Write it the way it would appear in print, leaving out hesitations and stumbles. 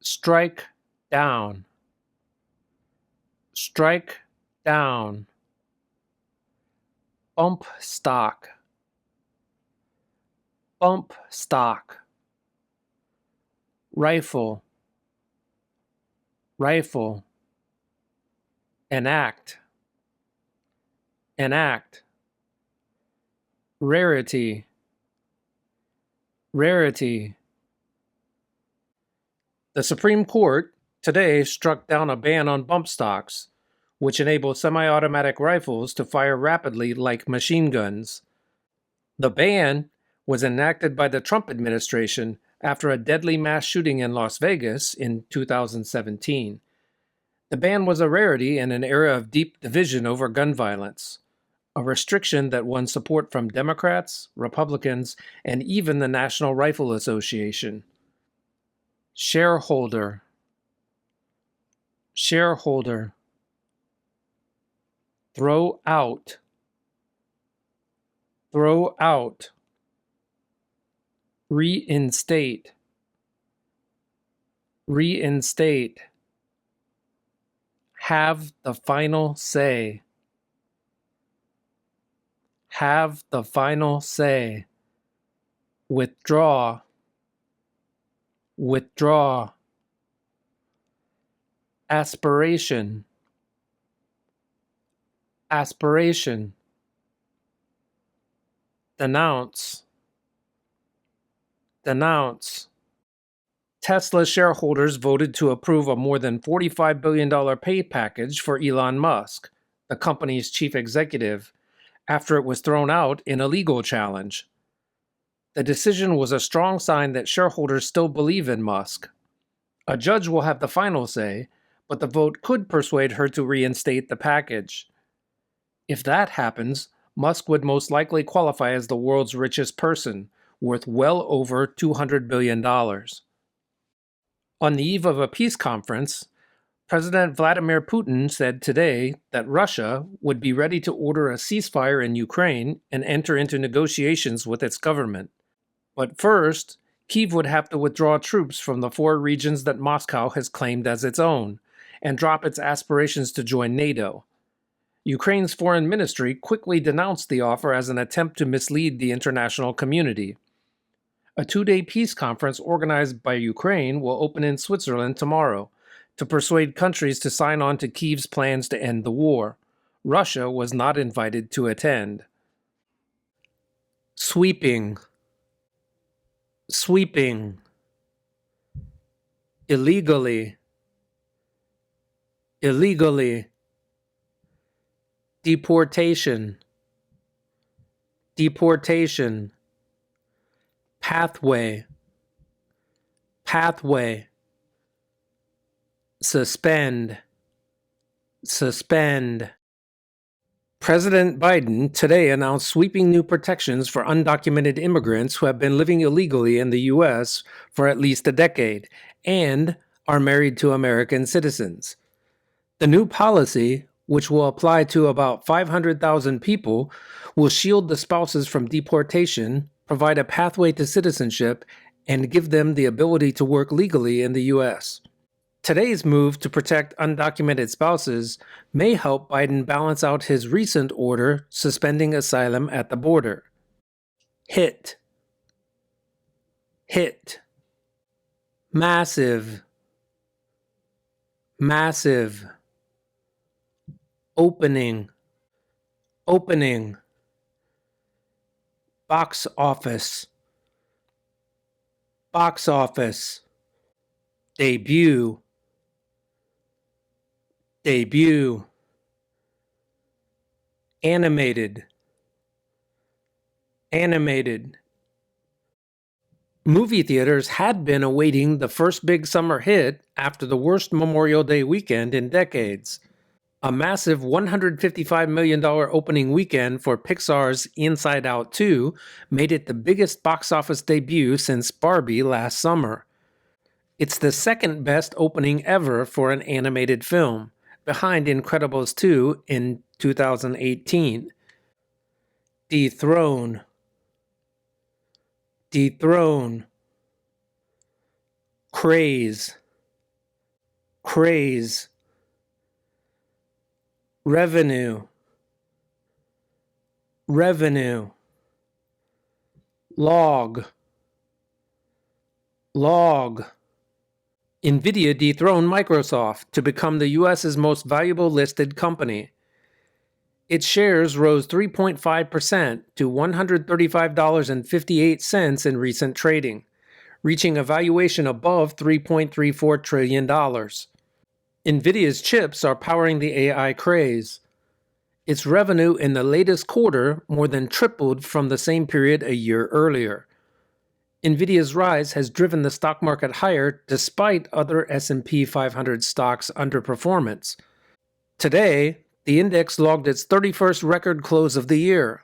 strike down, strike down, bump stock, bump stock, rifle, rifle, enact, enact, rarity, rarity. The Supreme Court today struck down a ban on bump stocks, which enable semi-automatic rifles to fire rapidly like machine guns. The ban was enacted by the Trump administration after a deadly mass shooting in Las Vegas in 2017. The ban was a rarity in an era of deep division over gun violence, a restriction that won support from Democrats, Republicans, and even the National Rifle Association. Shareholder, shareholder, throw out, throw out, reinstate, reinstate, have the final say, have the final say, withdraw, withdraw, aspiration, aspiration, denounce, denounce. Tesla shareholders voted to approve a more than $45 billion pay package for Elon Musk, the company's chief executive, after it was thrown out in a legal challenge. The decision was a strong sign that shareholders still believe in Musk. A judge will have the final say, but the vote could persuade her to reinstate the package. If that happens, Musk would most likely qualify as the world's richest person, worth well over $200 billion. On the eve of a peace conference, President Vladimir Putin said today that Russia would be ready to order a ceasefire in Ukraine and enter into negotiations with its government. But first, Kyiv would have to withdraw troops from the 4 regions that Moscow has claimed as its own, and drop its aspirations to join NATO. Ukraine's foreign ministry quickly denounced the offer as an attempt to mislead the international community. A 2-day peace conference organized by Ukraine will open in Switzerland tomorrow to persuade countries to sign on to Kyiv's plans to end the war. Russia was not invited to attend. Sweeping, sweeping, illegally, illegally, deportation, deportation, pathway, pathway, suspend, suspend. President Biden today announced sweeping new protections for undocumented immigrants who have been living illegally in the U.S. for at least a decade and are married to American citizens. The new policy, which will apply to about 500,000 people, will shield the spouses from deportation, provide a pathway to citizenship, and give them the ability to work legally in the U.S. Today's move to protect undocumented spouses may help Biden balance out his recent order suspending asylum at the border. Hit, hit, massive, massive, opening, opening, box office, box office, debut, debut, animated, animated. Movie theaters had been awaiting the first big summer hit after the worst Memorial Day weekend in decades. A massive $155 million opening weekend for Pixar's Inside Out 2 made it the biggest box office debut since Barbie last summer. It's the second best opening ever for an animated film, behind Incredibles 2 in 2018. Dethrone, dethrone, craze, craze, revenue, revenue, log, log. Nvidia dethroned Microsoft to become the U.S.'s most valuable listed company. Its shares rose 3.5% to $135.58 in recent trading, reaching a valuation above $3.34 trillion. Nvidia's chips are powering the AI craze. Its revenue in the latest quarter more than tripled from the same period a year earlier. Nvidia's rise has driven the stock market higher despite other S&P 500 stocks' underperformance. Today, the index logged its 31st record close of the year,